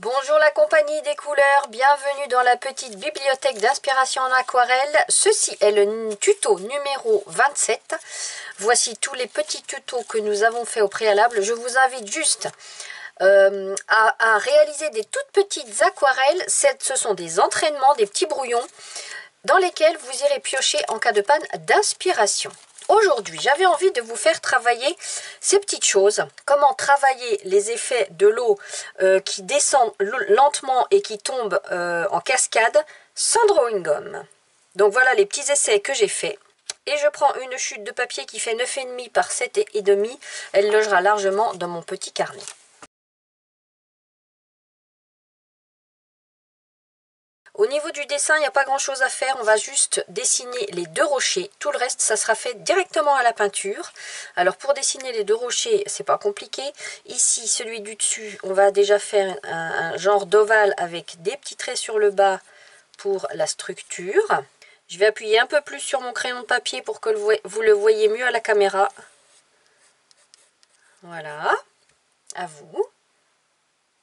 Bonjour la compagnie des couleurs, bienvenue dans la petite bibliothèque d'inspiration en aquarelle. Ceci est le tuto numéro 27. Voici tous les petits tutos que nous avons fait au préalable. Je vous invite juste à réaliser des toutes petites aquarelles. Ce sont des entraînements, des petits brouillons dans lesquels vous irez piocher en cas de panne d'inspiration. Aujourd'hui, j'avais envie de vous faire travailler ces petites choses. Comment travailler les effets de l'eau qui descend lentement et qui tombe en cascade sans drawing gum. Donc voilà les petits essais que j'ai faits. Et je prends une chute de papier qui fait 9,5 par 7,5. Elle logera largement dans mon petit carnet. Au niveau du dessin, il n'y a pas grand chose à faire, on va juste dessiner les deux rochers. Tout le reste, ça sera fait directement à la peinture. Alors pour dessiner les deux rochers, c'est pas compliqué. Ici, celui du dessus, on va déjà faire un genre d'ovale avec des petits traits sur le bas pour la structure. Je vais appuyer un peu plus sur mon crayon de papier pour que vous le voyez mieux à la caméra. Voilà, à vous.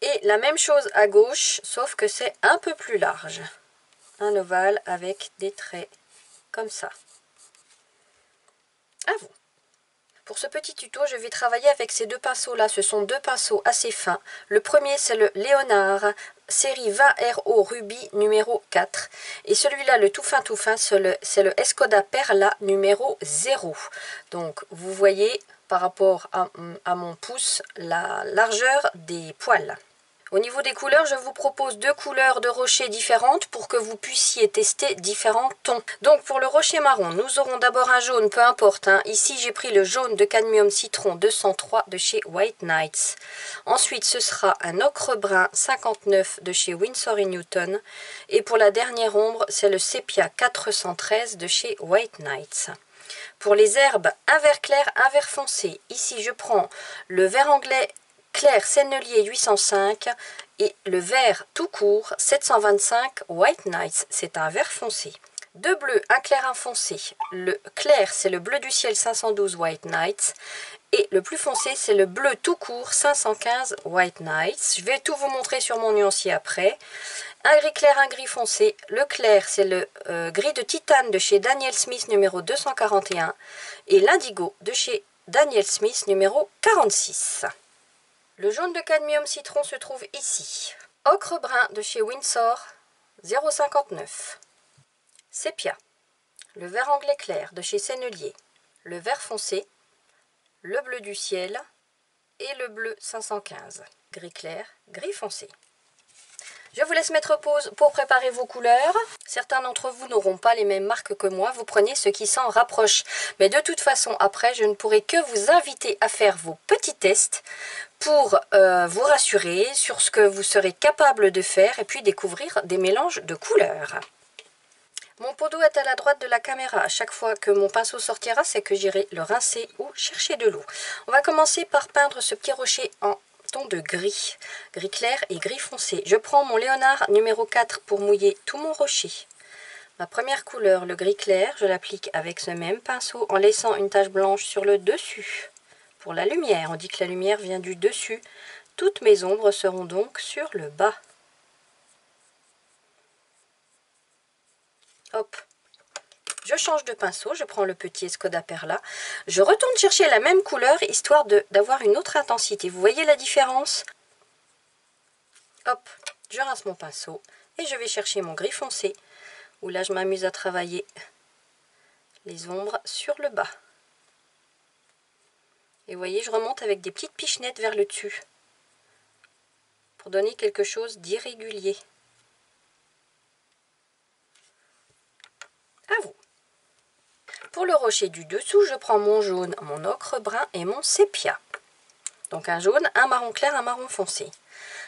Et la même chose à gauche, sauf que c'est un peu plus large. Un ovale avec des traits comme ça. À vous. Pour ce petit tuto, je vais travailler avec ces deux pinceaux-là. Ce sont deux pinceaux assez fins. Le premier, c'est le Léonard, série 20 RO Ruby numéro 4. Et celui-là, le tout fin, c'est le Escoda Perla numéro 0. Donc, vous voyez, par rapport à mon pouce, la largeur des poils. Au niveau des couleurs, je vous propose deux couleurs de rochers différentes pour que vous puissiez tester différents tons. Donc pour le rocher marron, nous aurons d'abord un jaune, peu importe. Ici, j'ai pris le jaune de cadmium citron 203 de chez White Nights. Ensuite, ce sera un ocre brun 59 de chez Winsor & Newton. Et pour la dernière ombre, c'est le sépia 413 de chez White Nights. Pour les herbes, un vert clair, un vert foncé. Ici, je prends le vert anglais clair Sennelier 805 et le vert tout court 725 White Nights, c'est un vert foncé. Deux bleus, un clair, un foncé. Le clair, c'est le bleu du ciel 512 White Nights. Et le plus foncé, c'est le bleu tout court 515 White Nights. Je vais tout vous montrer sur mon nuancier après. Un gris clair, un gris foncé. Le clair, c'est le gris de titane de chez Daniel Smith numéro 241. Et l'indigo de chez Daniel Smith numéro 46. Le jaune de cadmium citron se trouve ici. Ocre brun de chez Winsor 059. Sépia. Le vert anglais clair de chez Sennelier. Le vert foncé. Le bleu du ciel. Et le bleu 515. Gris clair, gris foncé. Je vous laisse mettre pause pour préparer vos couleurs. Certains d'entre vous n'auront pas les mêmes marques que moi. Vous prenez ce qui s'en rapproche. Mais de toute façon, après, je ne pourrai que vous inviter à faire vos petits tests pour vous rassurer sur ce que vous serez capable de faire et puis découvrir des mélanges de couleurs. Mon pot d'eau est à la droite de la caméra. À chaque fois que mon pinceau sortira, c'est que j'irai le rincer ou chercher de l'eau. On va commencer par peindre ce petit rocher en ton de gris, gris clair et gris foncé. Je prends mon Léonard numéro 4 pour mouiller tout mon rocher. Ma première couleur, le gris clair, je l'applique avec ce même pinceau en laissant une tache blanche sur le dessus. Pour la lumière, on dit que la lumière vient du dessus. Toutes mes ombres seront donc sur le bas. Hop. Je change de pinceau, je prends le petit Escoda Perla. Je retourne chercher la même couleur, histoire d'avoir une autre intensité. Vous voyez la différence? Hop, je rince mon pinceau et je vais chercher mon gris foncé, où là je m'amuse à travailler les ombres sur le bas. Et vous voyez, je remonte avec des petites pichenettes vers le dessus, pour donner quelque chose d'irrégulier. À vous. Pour le rocher du dessous, je prends mon jaune, mon ocre brun et mon sépia. Donc un jaune, un marron clair, un marron foncé.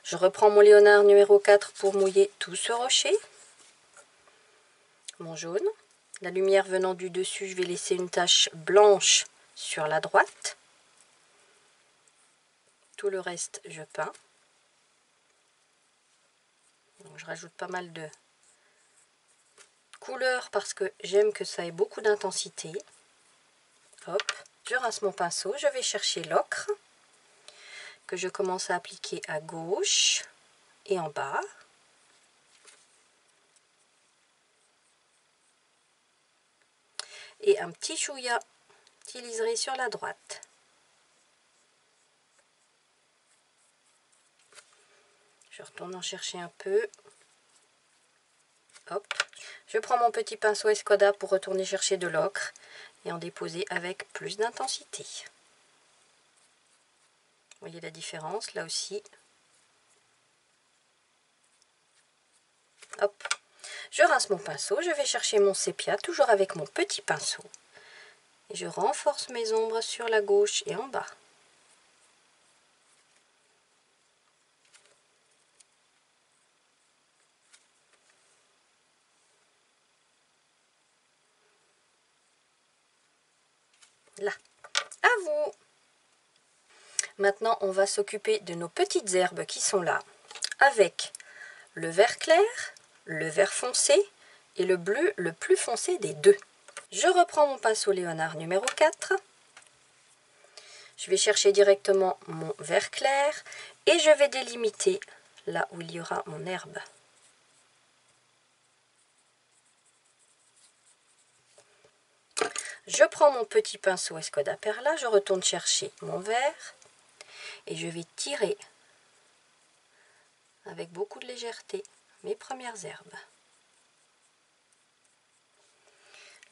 Je reprends mon Léonard numéro 4 pour mouiller tout ce rocher. Mon jaune. La lumière venant du dessus, je vais laisser une tache blanche sur la droite. Tout le reste, je peins. Donc, je rajoute pas mal de couleurs parce que j'aime que ça ait beaucoup d'intensité. Hop, je rince mon pinceau, je vais chercher l'ocre que je commence à appliquer à gauche et en bas. Et un petit chouïa, petit liseré sur la droite. Je retourne en chercher un peu. Hop. Je prends mon petit pinceau Escoda pour retourner chercher de l'ocre et en déposer avec plus d'intensité. Vous voyez la différence là aussi. Hop. Je rince mon pinceau, je vais chercher mon sépia, toujours avec mon petit pinceau. Et je renforce mes ombres sur la gauche et en bas. Là. À vous! Maintenant, on va s'occuper de nos petites herbes qui sont là, avec le vert clair, le vert foncé et le bleu le plus foncé des deux. Je reprends mon pinceau Léonard numéro 4. Je vais chercher directement mon vert clair et je vais délimiter là où il y aura mon herbe. Je prends mon petit pinceau Escoda Perla, je retourne chercher mon vert et je vais tirer avec beaucoup de légèreté mes premières herbes.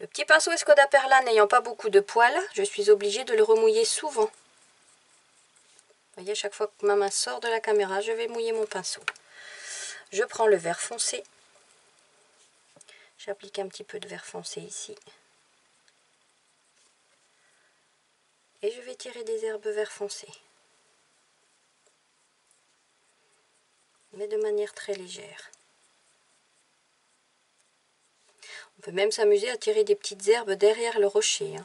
Le petit pinceau Escoda Perla n'ayant pas beaucoup de poils, je suis obligée de le remouiller souvent. Vous voyez, à chaque fois que ma main sort de la caméra, je vais mouiller mon pinceau. Je prends le vert foncé. J'applique un petit peu de vert foncé ici. Et je vais tirer des herbes vert foncé. Mais de manière très légère. On peut même s'amuser à tirer des petites herbes derrière le rocher.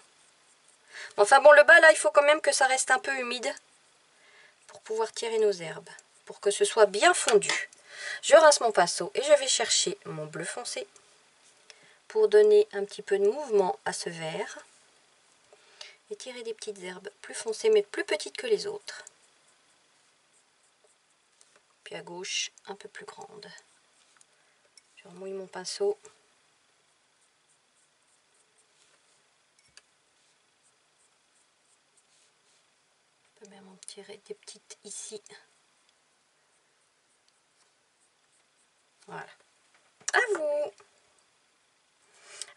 Enfin bon, le bas là, il faut quand même que ça reste un peu humide pour pouvoir tirer nos herbes, pour que ce soit bien fondu. Je rince mon pinceau et je vais chercher mon bleu foncé pour donner un petit peu de mouvement à ce vert et tirer des petites herbes plus foncées mais plus petites que les autres. Puis à gauche, un peu plus grande. Je remouille mon pinceau. Je peux même en tirer des petites ici. Voilà. À vous!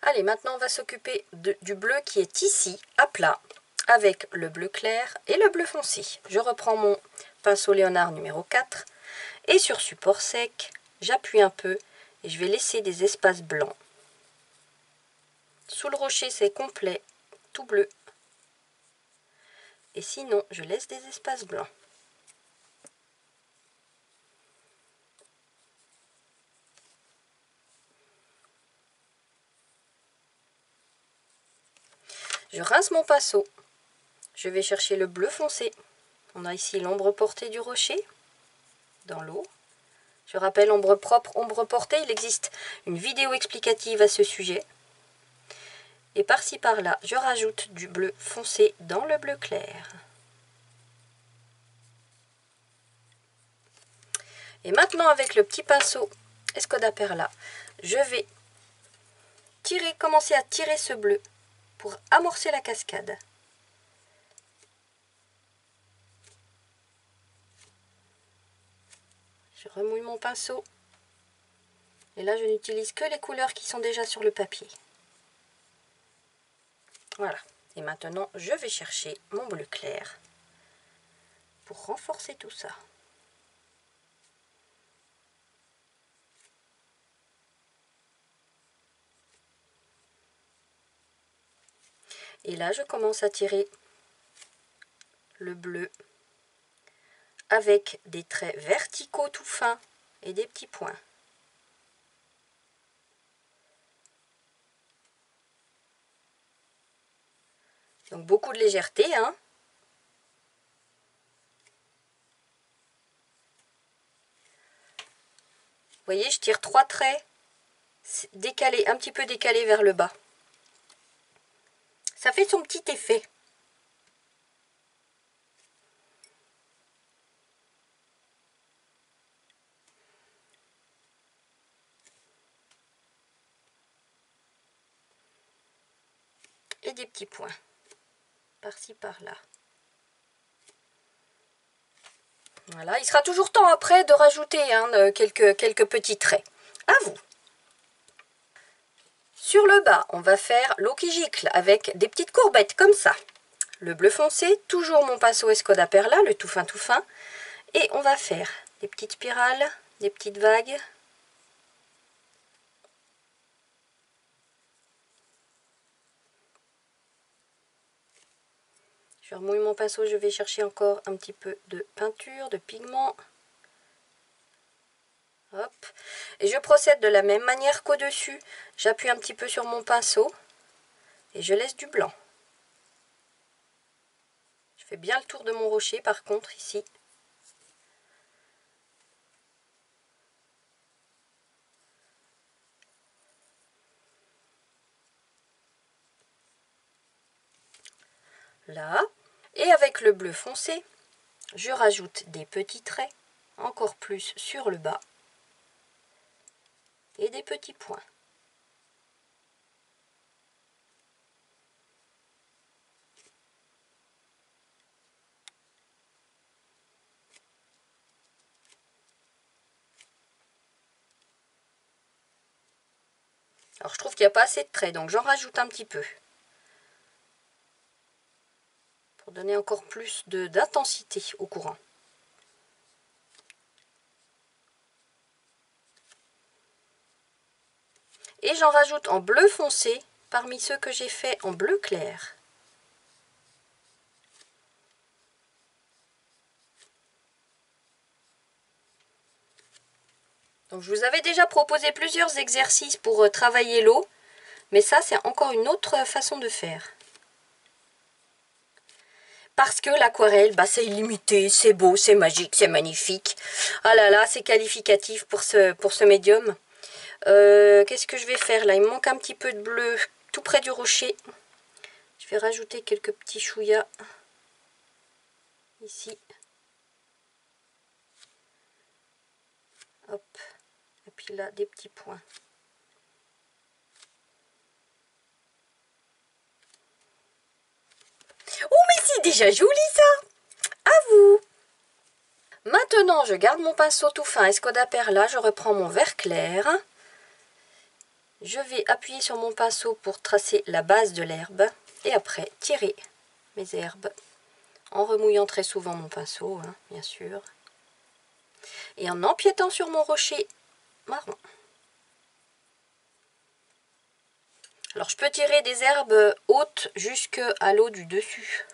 Allez, maintenant on va s'occuper du bleu qui est ici, à plat, avec le bleu clair et le bleu foncé. Je reprends mon pinceau Léonard numéro 4 et sur support sec, j'appuie un peu et je vais laisser des espaces blancs. Sous le rocher, c'est complet, tout bleu. Et sinon, je laisse des espaces blancs. Je rince mon pinceau. Je vais chercher le bleu foncé. On a ici l'ombre portée du rocher, dans l'eau. Je rappelle, ombre propre, ombre portée, il existe une vidéo explicative à ce sujet. Et par-ci par-là, je rajoute du bleu foncé dans le bleu clair. Et maintenant, avec le petit pinceau Escoda Perla, je vais commencer à tirer ce bleu pour amorcer la cascade. Je remouille mon pinceau. Et là, je n'utilise que les couleurs qui sont déjà sur le papier. Voilà. Et maintenant, je vais chercher mon bleu clair pour renforcer tout ça. Et là, je commence à tirer le bleu avec des traits verticaux tout fins et des petits points. Donc beaucoup de légèreté, hein. Vous voyez, je tire 3 traits décalés, un petit peu décalés vers le bas. Ça fait son petit effet. et des petits points par-ci par-là. Voilà, il sera toujours temps après de rajouter hein, quelques petits traits. À vous. Sur le bas, on va faire l'eau qui gicle avec des petites courbettes comme ça. Le bleu foncé, toujours mon pinceau Escoda Perla, le tout fin tout fin. Et on va faire des petites spirales, des petites vagues. Je remouille mon pinceau, je vais chercher encore un petit peu de peinture, de pigment. Hop. Et je procède de la même manière qu'au-dessus. J'appuie un petit peu sur mon pinceau et je laisse du blanc. Je fais bien le tour de mon rocher par contre ici. Là. Et avec le bleu foncé, je rajoute des petits traits, encore plus sur le bas. Et des petits points. Alors je trouve qu'il n'y a pas assez de traits, donc j'en rajoute un petit peu. Pour donner encore plus d'intensité au courant. Et j'en rajoute en bleu foncé parmi ceux que j'ai fait en bleu clair. Donc je vous avais déjà proposé plusieurs exercices pour travailler l'eau, mais ça c'est encore une autre façon de faire. Parce que l'aquarelle, bah, c'est illimité, c'est beau, c'est magique, c'est magnifique. Ah là là, c'est qualificatif pour ce médium. Qu'est-ce que je vais faire là? Il me manque un petit peu de bleu tout près du rocher. Je vais rajouter quelques petits chouïas ici. Hop. Et puis là, des petits points. Oh, mais c'est déjà joli ça! À vous! Maintenant, je garde mon pinceau tout fin Escoda Perla, je reprends mon vert clair. Je vais appuyer sur mon pinceau pour tracer la base de l'herbe et après tirer mes herbes en remouillant très souvent mon pinceau, hein, bien sûr, et en empiétant sur mon rocher marron. Alors je peux tirer des herbes hautes jusqu'à l'eau du dessus.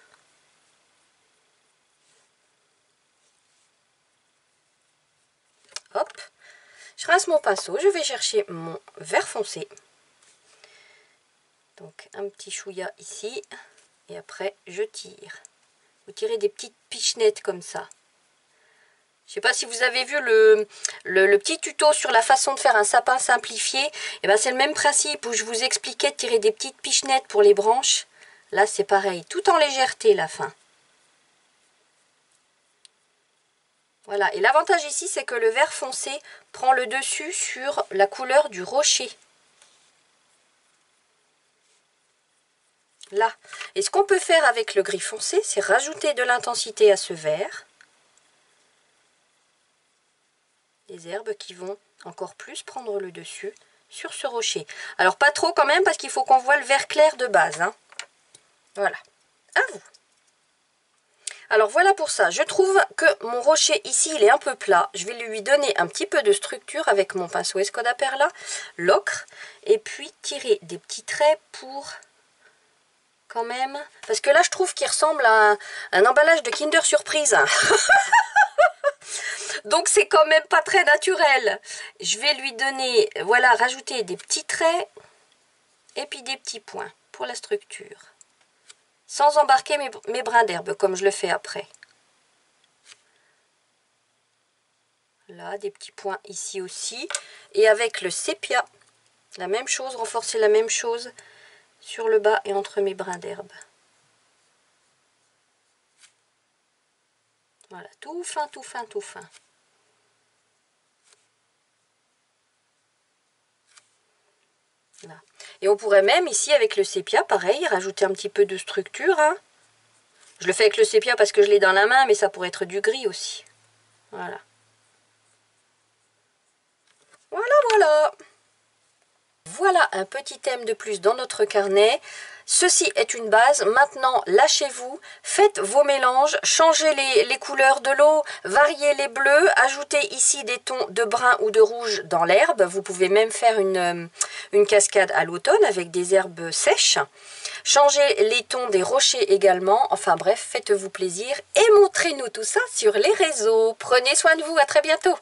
Hop, je rince mon pinceau, je vais chercher mon vert foncé. Donc un petit chouïa ici, et après je tire. Vous tirez des petites pichenettes comme ça. Je ne sais pas si vous avez vu le petit tuto sur la façon de faire un sapin simplifié. Et ben c'est le même principe où je vous expliquais de tirer des petites pichenettes pour les branches. Là c'est pareil, tout en légèreté la fin. Voilà, et l'avantage ici c'est que le vert foncé prend le dessus sur la couleur du rocher. Là. Et ce qu'on peut faire avec le gris foncé, c'est rajouter de l'intensité à ce vert. Des herbes qui vont encore plus prendre le dessus sur ce rocher. Alors pas trop quand même parce qu'il faut qu'on voit le vert clair de base. Hein. Voilà, à vous. Alors voilà pour ça. Je trouve que mon rocher ici il est un peu plat. Je vais lui donner un petit peu de structure avec mon pinceau Escoda Perla, l'ocre, et puis tirer des petits traits pour quand même. Parce que là je trouve qu'il ressemble à un emballage de Kinder Surprise. Donc c'est quand même pas très naturel. Je vais lui donner, voilà, rajouter des petits traits et puis des petits points pour la structure. Sans embarquer mes brins d'herbe comme je le fais après. Là, des petits points ici aussi. Et avec le sépia, la même chose, renforcer la même chose sur le bas et entre mes brins d'herbe. Voilà, tout fin, tout fin, tout fin. Là. Et on pourrait même ici avec le sépia, pareil, rajouter un petit peu de structure. Hein. Je le fais avec le sépia parce que je l'ai dans la main, mais ça pourrait être du gris aussi. Voilà. Voilà, voilà. Voilà un petit thème de plus dans notre carnet. Ceci est une base. Maintenant, lâchez-vous, faites vos mélanges, changez les couleurs de l'eau, variez les bleus, ajoutez ici des tons de brun ou de rouge dans l'herbe. Vous pouvez même faire une cascade à l'automne avec des herbes sèches. Changez les tons des rochers également. Enfin bref, faites-vous plaisir et montrez-nous tout ça sur les réseaux. Prenez soin de vous, à très bientôt.